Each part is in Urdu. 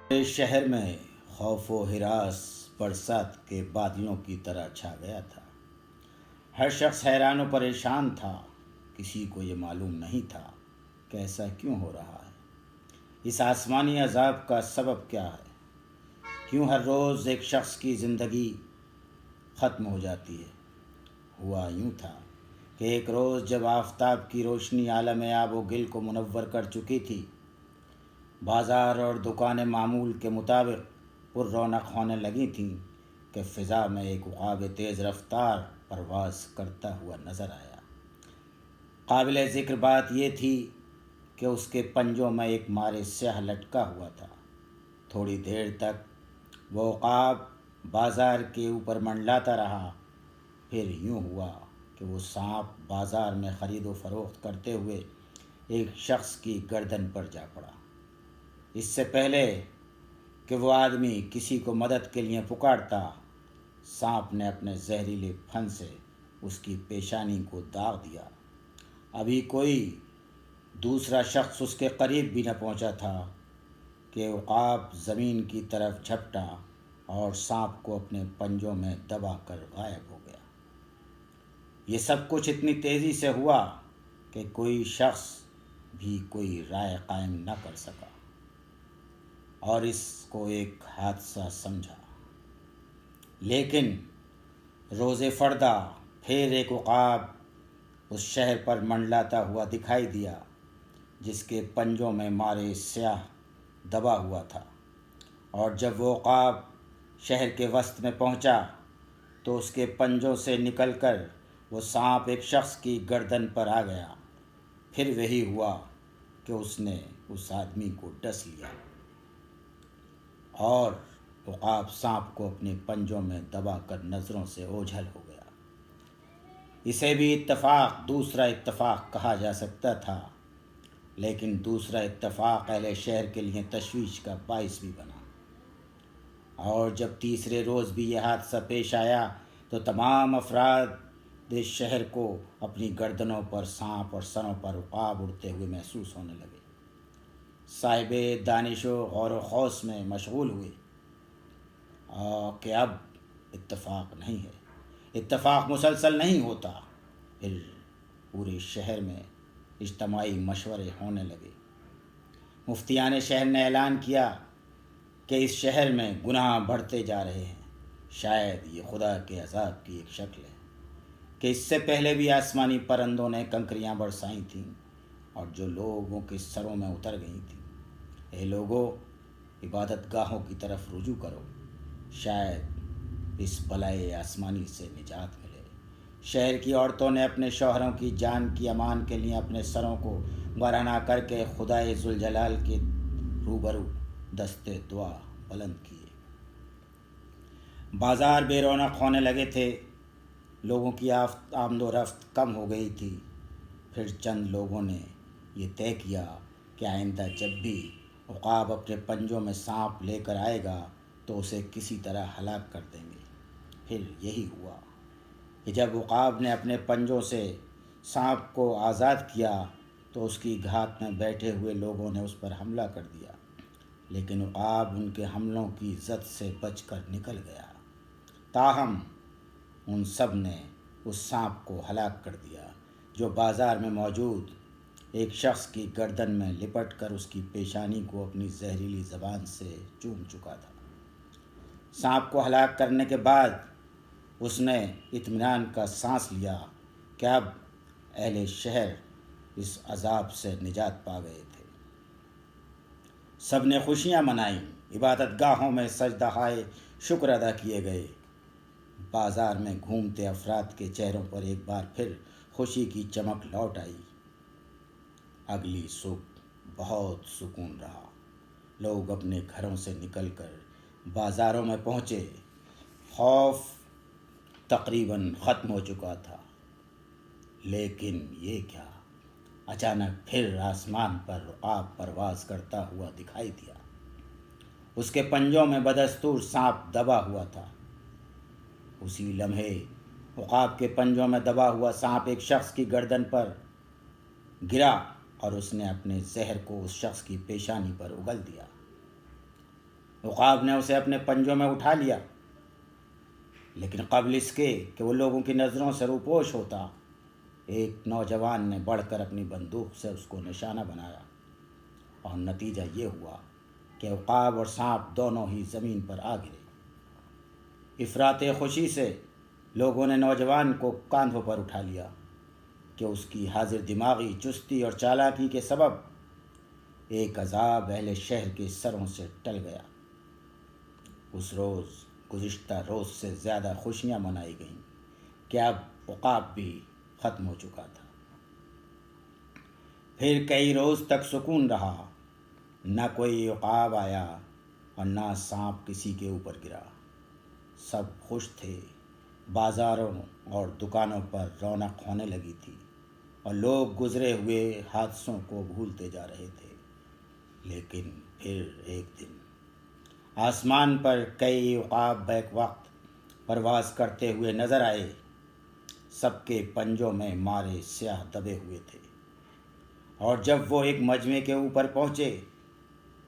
اس شہر میں خوف و ہراس برسات کے بادلوں کی طرح چھا گیا تھا۔ ہر شخص حیران و پریشان تھا۔ کسی کو یہ معلوم نہیں تھا کہ ایسا کیوں ہو رہا ہے۔ اس آسمانی عذاب کا سبب کیا ہے؟ کیوں ہر روز ایک شخص کی زندگی ختم ہو جاتی ہے؟ ہوا یوں تھا کہ ایک روز جب آفتاب کی روشنی عالم آب و گل کو منور کر چکی تھی، بازار اور دکانیں معمول کے مطابق پر رونق ہونے لگی تھیں کہ فضا میں ایک عقاب تیز رفتار پرواز کرتا ہوا نظر آیا۔ قابل ذکر بات یہ تھی کہ اس کے پنجوں میں ایک مار سیاہ لٹکا ہوا تھا۔ تھوڑی دیر تک وہ عقاب بازار کے اوپر منڈلاتا رہا، پھر یوں ہوا کہ وہ سانپ بازار میں خرید و فروخت کرتے ہوئے ایک شخص کی گردن پر جا پڑا۔ اس سے پہلے کہ وہ آدمی کسی کو مدد کے لیے پکارتا، سانپ نے اپنے زہریلے پھن سے اس کی پیشانی کو داغ دیا۔ ابھی کوئی دوسرا شخص اس کے قریب بھی نہ پہنچا تھا کہ عقاب زمین کی طرف جھپٹا اور سانپ کو اپنے پنجوں میں دبا کر غائب ہو گیا۔ یہ سب کچھ اتنی تیزی سے ہوا کہ کوئی شخص بھی کوئی رائے قائم نہ کر سکا اور اس کو ایک حادثہ سمجھا۔ لیکن روز فردا پھر ایک عقاب اس شہر پر منڈلاتا ہوا دکھائی دیا، جس کے پنجوں میں مارے سیاہ دبا ہوا تھا۔ اور جب وہ عقاب شہر کے وسط میں پہنچا تو اس کے پنجوں سے نکل کر وہ سانپ ایک شخص کی گردن پر آ گیا۔ پھر وہی ہوا کہ اس نے اس آدمی کو ڈس لیا اور عقاب سانپ کو اپنے پنجوں میں دبا کر نظروں سے اوجھل ہو گیا۔ اسے بھی دوسرا اتفاق کہا جا سکتا تھا، لیکن دوسرا اتفاق اہل شہر کے لیے تشویش کا باعث بھی بنا۔ اور جب تیسرے روز بھی یہ حادثہ پیش آیا تو تمام افراد اس شہر کو اپنی گردنوں پر سانپ اور سروں پر عقاب اڑتے ہوئے محسوس ہونے لگے۔ صاحب دانش و غور و خوض میں مشغول ہوئے کہ اب اتفاق نہیں ہے، اتفاق مسلسل نہیں ہوتا۔ پھر پورے شہر میں اجتماعی مشورے ہونے لگے۔ مفتیان شہر نے اعلان کیا کہ اس شہر میں گناہ بڑھتے جا رہے ہیں۔ شاید یہ خدا کے عذاب کی ایک شکل ہے کہ اس سے پہلے بھی آسمانی پرندوں نے کنکریاں برسائی تھیں اور جو لوگوں کے سروں میں اتر گئی تھیں۔ اے لوگو، عبادت گاہوں کی طرف رجوع کرو، شاید اس بلائے آسمانی سے نجات ملے۔ شہر کی عورتوں نے اپنے شوہروں کی جان کی امان کے لیے اپنے سروں کو برہنہ کر کے خدائے ذوالجلال کے روبرو دستے دعا بلند کیے۔ بازار بے رونق ہونے لگے تھے، لوگوں کی آمد و رفت کم ہو گئی تھی۔ پھر چند لوگوں نے یہ طے کیا کہ آئندہ جب بھی عقاب اپنے پنجوں میں سانپ لے کر آئے گا تو اسے کسی طرح ہلاک کر دیں گے۔ پھر یہی ہوا کہ جب عقاب نے اپنے پنجوں سے سانپ کو آزاد کیا تو اس کی گھات میں بیٹھے ہوئے لوگوں نے اس پر حملہ کر دیا، لیکن عقاب ان کے حملوں کی زد سے بچ کر نکل گیا۔ تاہم ان سب نے اس سانپ کو ہلاک کر دیا جو بازار میں موجود ایک شخص کی گردن میں لپٹ کر اس کی پیشانی کو اپنی زہریلی زبان سے چوم چکا تھا۔ سانپ کو ہلاک کرنے کے بعد اس نے اطمینان کا سانس لیا کہ اب اہل شہر اس عذاب سے نجات پا گئے تھے۔ سب نے خوشیاں منائیں، عبادت گاہوں میں سجدہائے شکر ادا کیے گئے۔ بازار میں گھومتے افراد کے چہروں پر ایک بار پھر خوشی کی چمک لوٹ آئی۔ اگلی صبح بہت سکون رہا۔ لوگ اپنے گھروں سے نکل کر بازاروں میں پہنچے۔ خوف تقریباً ختم ہو چکا تھا، لیکن یہ کیا! اچانک پھر آسمان پر عقاب پرواز کرتا ہوا دکھائی دیا۔ اس کے پنجوں میں بدستور سانپ دبا ہوا تھا۔ اسی لمحے عقاب کے پنجوں میں دبا ہوا سانپ ایک شخص کی گردن پر گرا اور اس نے اپنے زہر کو اس شخص کی پیشانی پر اگل دیا۔ عقاب نے اسے اپنے پنجوں میں اٹھا لیا، لیکن قبل اس کے کہ وہ لوگوں کی نظروں سے روپوش ہوتا، ایک نوجوان نے بڑھ کر اپنی بندوق سے اس کو نشانہ بنایا، اور نتیجہ یہ ہوا کہ عقاب اور سانپ دونوں ہی زمین پر آ گرے۔ افراط خوشی سے لوگوں نے نوجوان کو کاندھوں پر اٹھا لیا کہ اس کی حاضر دماغی چستی اور چالاکی کے سبب ایک عذاب اہل شہر کے سروں سے ٹل گیا۔ اس روز گزشتہ روز سے زیادہ خوشیاں منائی گئیں کہ اب عقاب بھی ختم ہو چکا تھا۔ پھر کئی روز تک سکون رہا، نہ کوئی عقاب آیا اور نہ سانپ کسی کے اوپر گرا۔ سب خوش تھے، بازاروں اور دکانوں پر رونق ہونے لگی تھی اور لوگ گزرے ہوئے حادثوں کو بھولتے جا رہے تھے۔ لیکن پھر ایک دن آسمان پر کئی عقاب بیک وقت پرواز کرتے ہوئے نظر آئے۔ سب کے پنجوں میں مارے سیاہ دبے ہوئے تھے، اور جب وہ ایک مجمع کے اوپر پہنچے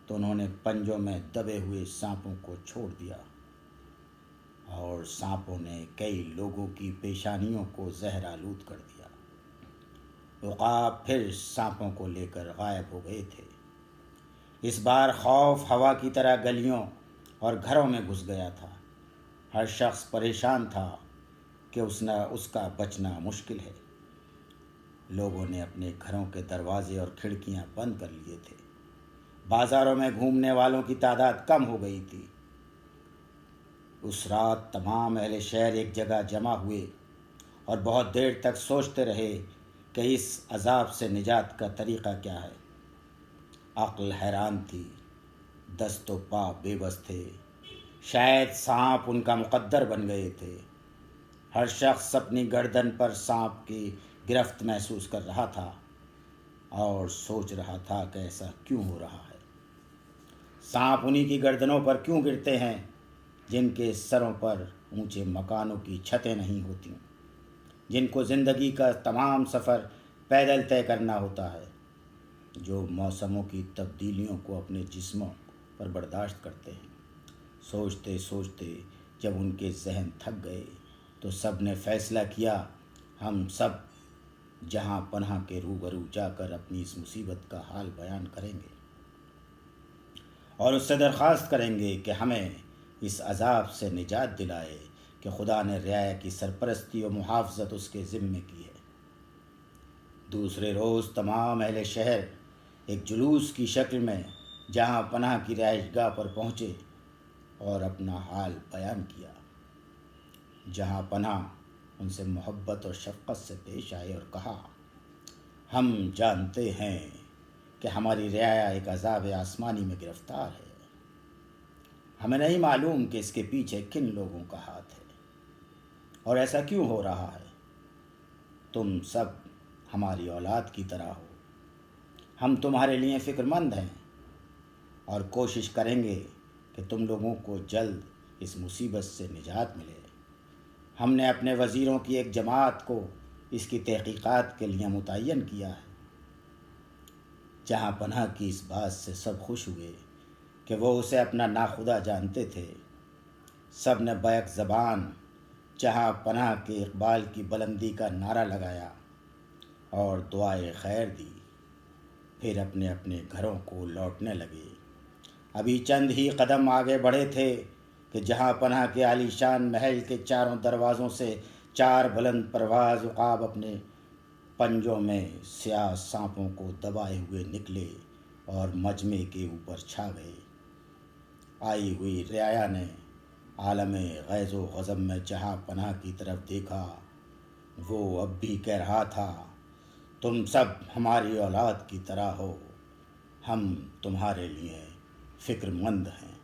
تو انہوں نے پنجوں میں دبے ہوئے سانپوں کو چھوڑ دیا، اور سانپوں نے کئی لوگوں کی پیشانیوں کو زہر آلود کر دیا۔ عقاب پھر سانپوں کو لے کر غائب ہو گئے تھے۔ اس بار خوف ہوا کی طرح گلیوں اور گھروں میں گھس گیا تھا۔ ہر شخص پریشان تھا کہ اس کا بچنا مشکل ہے۔ لوگوں نے اپنے گھروں کے دروازے اور کھڑکیاں بند کر لیے تھے۔ بازاروں میں گھومنے والوں کی تعداد کم ہو گئی تھی۔ اس رات تمام اہل شہر ایک جگہ جمع ہوئے اور بہت دیر تک سوچتے رہے کہ اس عذاب سے نجات کا طریقہ کیا ہے۔ عقل حیران تھی، دست و پا بے بس تھے، شاید سانپ ان کا مقدر بن گئے تھے۔ ہر شخص اپنی گردن پر سانپ کی گرفت محسوس کر رہا تھا اور سوچ رہا تھا کہ ایسا کیوں ہو رہا ہے۔ سانپ انہی کی گردنوں پر کیوں گرتے ہیں جن کے سروں پر اونچے مکانوں کی چھتیں نہیں ہوتیں، جن کو زندگی کا تمام سفر پیدل طے کرنا ہوتا ہے، جو موسموں کی تبدیلیوں کو اپنے جسموں پر برداشت کرتے ہیں۔ سوچتے سوچتے جب ان کے ذہن تھک گئے تو سب نے فیصلہ کیا، ہم سب جہاں پناہ کے روبرو جا کر اپنی اس مصیبت کا حال بیان کریں گے اور اس سے درخواست کریں گے کہ ہمیں اس عذاب سے نجات دلائے کہ خدا نے رعایا کی سرپرستی و محافظت اس کے ذمے کی ہے۔ دوسرے روز تمام اہل شہر ایک جلوس کی شکل میں جہاں پناہ کی رہائش گاہ پر پہنچے اور اپنا حال بیان کیا۔ جہاں پناہ ان سے محبت اور شفقت سے پیش آئے اور کہا، ہم جانتے ہیں کہ ہماری رعایا ایک عذاب آسمانی میں گرفتار ہے۔ ہمیں نہیں معلوم کہ اس کے پیچھے کن لوگوں کا ہاتھ ہے اور ایسا کیوں ہو رہا ہے۔ تم سب ہماری اولاد کی طرح ہو، ہم تمہارے لیے فکر مند ہیں اور کوشش کریں گے کہ تم لوگوں کو جلد اس مصیبت سے نجات ملے۔ ہم نے اپنے وزیروں کی ایک جماعت کو اس کی تحقیقات کے لیے متعین کیا ہے۔ جہاں پناہ کی اس بات سے سب خوش ہوئے کہ وہ اسے اپنا ناخدا جانتے تھے۔ سب نے بیک زبان جہاں پناہ کے اقبال کی بلندی کا نعرہ لگایا اور دعائے خیر دی، پھر اپنے اپنے گھروں کو لوٹنے لگے۔ ابھی چند ہی قدم آگے بڑھے تھے کہ جہاں پناہ کے عالی شان محل کے چاروں دروازوں سے 4 بلند پرواز عقاب اپنے پنجوں میں سیاہ سانپوں کو دبائے ہوئے نکلے اور مجمع کے اوپر چھا گئے۔ آئی ہوئی رعایا نے عالم غیظ و غضب میں جہاں پناہ کی طرف دیکھا۔ وہ اب بھی کہہ رہا تھا، تم سب ہماری اولاد کی طرح ہو، ہم تمہارے لیے فکر مند ہیں۔